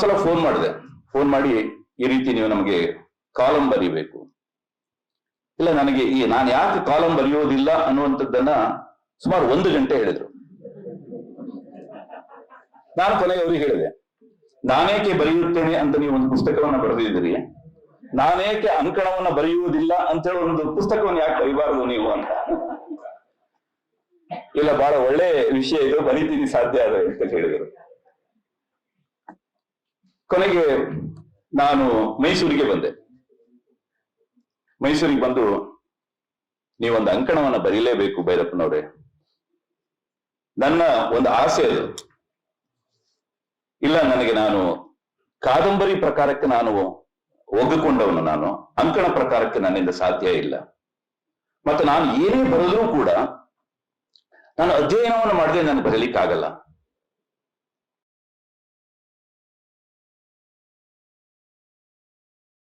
ಸಲ ಫೋನ್ ಮಾಡಿದೆ. ಫೋನ್ ಮಾಡಿ ಈ ರೀತಿ ನೀವು ನಮಗೆ ಕಾಲಂ ಬರೀಬೇಕು. ಇಲ್ಲ, ನನಗೆ ನಾನು ಯಾಕೆ ಕಾಲಂ ಬರೆಯೋದಿಲ್ಲ ಅನ್ನುವಂಥದ್ದನ್ನ ಸುಮಾರು 1 ಗಂಟೆ ಹೇಳಿದ್ರು. ನಾನು ಕೊನೆಗೆ ಅವ್ರಿಗೆ ಹೇಳಿದೆ, ನಾನೇಕೆ ಬರೆಯುತ್ತೇನೆ ಅಂತ ನೀವು ಒಂದು ಪುಸ್ತಕವನ್ನ ಬರೆದಿದ್ದೀರಿ, ನಾನೇಕೆ ಅಂಕಣವನ್ನ ಬರೆಯುವುದಿಲ್ಲ ಅಂತ ಹೇಳಿ ಒಂದು ಪುಸ್ತಕವನ್ನು ಯಾಕೆ ಬರೀಬಾರದು ನೀವು ಅಂತ. ಇಲ್ಲ, ಬಹಳ ಒಳ್ಳೆ ವಿಷಯ ಇದು, ಬರೀತೀನಿ ಸಾಧ್ಯ ಅದ ಅಂತ ಹೇಳಿದರು. ಕೊನೆಗೆ ನಾನು ಮೈಸೂರಿಗೆ ಬಂದೆ. ಮೈಸೂರಿಗೆ ಬಂದು, ನೀವೊಂದು ಅಂಕಣವನ್ನ ಬರೀಲೇಬೇಕು ಭೈರಪ್ಪನವ್ರೆ, ನನ್ನ ಒಂದು ಆಸೆ ಅದು. ಇಲ್ಲ, ನಾನು ಕಾದಂಬರಿ ಪ್ರಕಾರಕ್ಕೆ ನಾನು ಒಗ್ಗಿಕೊಂಡವನು, ನಾನು ಅಂಕಣ ಪ್ರಕಾರಕ್ಕೆ ನನ್ನಿಂದ ಸಾಧ್ಯ ಇಲ್ಲ. ಮತ್ತು ನಾನು ಏನೇ ಬರೆದ್ರೂ ಕೂಡ ನಾನು ಅಧ್ಯಯನವನ್ನು ಮಾಡದೆ ನಾನು ಬರೀಲಿಕ್ಕಾಗಲ್ಲ.